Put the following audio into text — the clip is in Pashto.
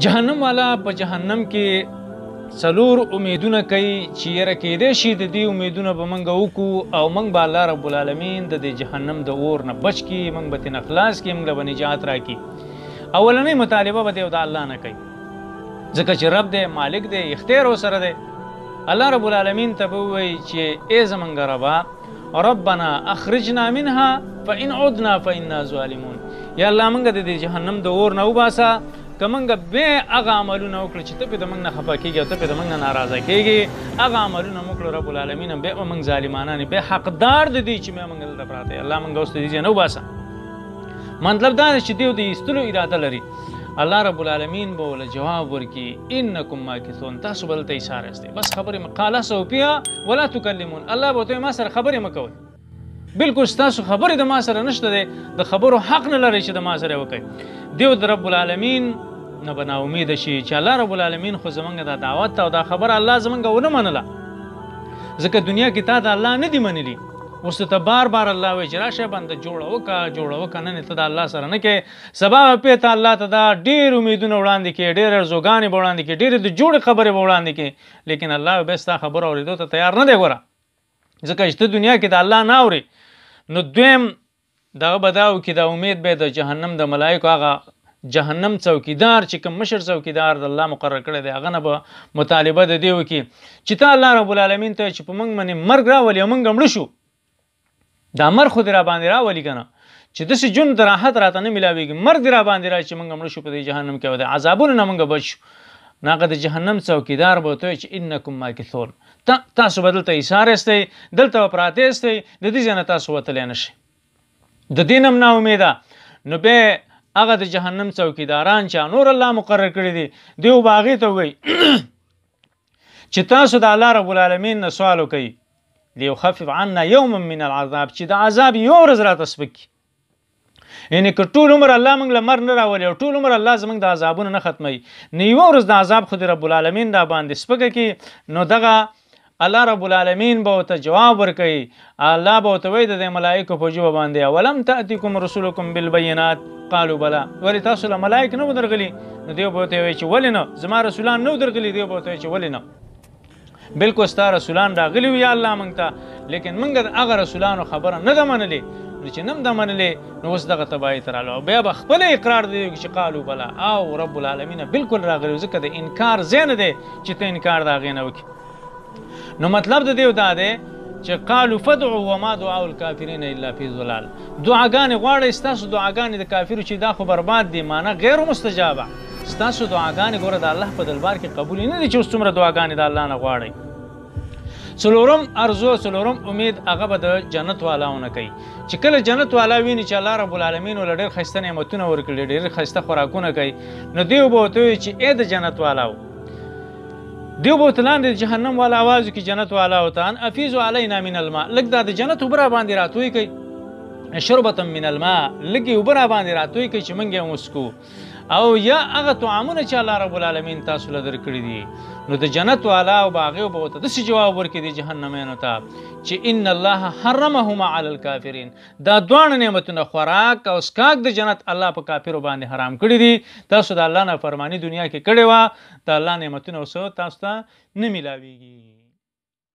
جهنم والا په جهنم کې څلور امیدونه کوي چې یاره کیدای شي د دې امیدونه به موږ وکړو او موږ به الله رب العالمین د دې جهنم د اور نه بچ کړي، موږ به ترې خلاص کړي، موږ له به نجات راکړي. اولنۍ مطالبه به دی د الله نه کوي، ځکه چې رب دی، مالک دی، اختیار ورسره دی. الله رب العالمین ته به ووایي چې ای زمونږ ربه ربنا اخرجنا منها فإن عدنا فإنا ظالمون. یا الله موږ د دې جهنم د اور نه وباسه، که موږ بیا هغه عملونه وکړو چې ته پرې د موږ نه خفه کېږي او ته پرې د موږ نه ناراضه کېږي، هغه عملونه مو وکړو رب العالمین بیا به موږ ظالمانان بیا حقدار د دې چې بیا موږ دلته پراته یو. الله موږ اوس د دې ځای نه وباسه. مطلب دا دی چې دوی د ایستلو اراده لري. الله رب العالمین به ورله جواب ورکړي انکم ماکثون، تاسو به دلته ایساره یاستئ، بس خبرې قال اخسئوا فیها ولا تکلمون. الله به ورته وایي ما سره خبرې مه کوئ، بلکل ستاسو خبرې د ما سره نشته دی، د خبرو حق نه لرئ چې د ما سره وکئ. دیو د رب العالمین نه به ناامیده شي چې الله رب العالمین خو زمونږ دا دعوت او دا خبره الله زمونږ ونه منله، ځکه دنیا کې تا د الله نه دي منلي. اوس ته بار بار الله وایي چې راشه بنده جوړه وکړه، نن ته د الله سره نه کوې، سبا به ته الله ته دا ډېر امیدونه وړاندې کړې، ډېر ارزوګانې به وړاندې کړې، ډېرې د جوړې خبرې به وړاندې کړې، لیکن الله بیا ستا خبره اورېدو ته تیار نه دی. ګوره ځکه چې ته دنیا کې د الله نه اورې، نو دویم دغه به دا وکړي، دا امید به د جهنم د ملایکو هغه جهنم څوکیدار چې کوم مشر څوکیدار د الله مقرر کړی دی هغه نه به مطالبه د دې وکړي چې ته الله رب العالمین ته چې په موږ باندې مرګ راولي او موږ مړه شو، دا مرګ خو دې را باندې راولي که نه چې داسې ژوند د راحت راته نه میلاویږي، مرګ دې را باندې راشي چې موږ مړه شو په دې جهنم کې او د عذابونو نه موږ بچ شو. نو هغه د جهنم څوکیدار به ورته وایي چې انکم ماکثون، تاسو به دلته ایسار یاستئ، دلته به پراته یاستئ، د دې ځای نه تاسو وتلی نه شئ. د دې نه هم ناامیده نو بیا هغه د جهنم څوکیداران چې نور الله مقرر کړي دي دیو به هغې ته ووایي چې تاسو د الله رب العالمین نه سوال وکئ لیخفف عنا یوما من العذاب، چې د عذاب یو ورځ راته سپک کړي. یعنې که ټول عمر الله موږ له مرګ نه راولي او ټول عمر الله زموږ د عذابونو نه ختموي، نو یوه ورځ د عذاب خو د رب العالمین را باندې سپکه کړي، نو دغه الله رب العالمین به ورته جواب ورکوي. الله به ورته وایي د دې ملایکو په ژبه باندې اولم تأتیکم رسولکم بالبینات قالوا بلا، ولې تاسو له ملایک نه و درغلي؟ نو دیو به ورته وایي چې ولې نه، زما رسولان نه و درغلي؟ دیو به ورته وایي چې ولې نه، بلکل ستا رسولان راغلي وو یا الله موږ ته، لیکن موږ د هغه رسولانو خبره نه ده منلې، نو چې نه م ده منلې نو اوس دغه تباهي ته راغلو. بیا به خپله اقرار دی چې قالو بلا، او رب العالمین بلکل راغلي، ځکه د انکار ځای نه دی چې ته انکار د هغې نه وکړي. نو مطلب د دې دا دی چې قالو فدعوا وما دعاء الکافرین الا فی ضلال، دعاګانې غواړئ، ستاسو دعاګانې د کافرو چې دا خو برباد دي، معنی غیر مستجابه، ستاسو دعاګانې ګوره د الله په دربار کې قبولې نه دي چې اوس څومره دعاګانې د الله نه غواړئ. څلورم ارزو، څلورم امید هغه به د جنت والاو نه کوي، چې کله جنت والا ویني چې الله رب العالمین ورله ډېر ښایسته نعمتونه ورکړي، ډېر ښایسته خوراکونه کوي، نو دیو به ورته وایي چې ای د جنت والاو، دیو به ورته لاندې د جهنم والا آواز وکړي جنت والاو ته ان افیضوا علینا من الماء، لږ دا د جنت اوبه را باندې راتوی کوي، شربة من الماء، لږې اوبه را باندې راتوی کوي چې موږ یې وڅښو، او یا هغه طعامونه چې الله رب العالمین تاسو له درکړي دي. نو د جنت والا او به هغې به ورته داسې جواب ورکړي دي جهنمیانو ته چې ان الله حرمهما علی الکافرین، دا دواړه نعمتونه خوراک او څښاک د جنت الله په کافرو باندې حرام کړي دي. تاسو د الله نافرماني دنیا کې کړې وه، د الله نعمتونه اوس تاسو ته نه میلاویږي.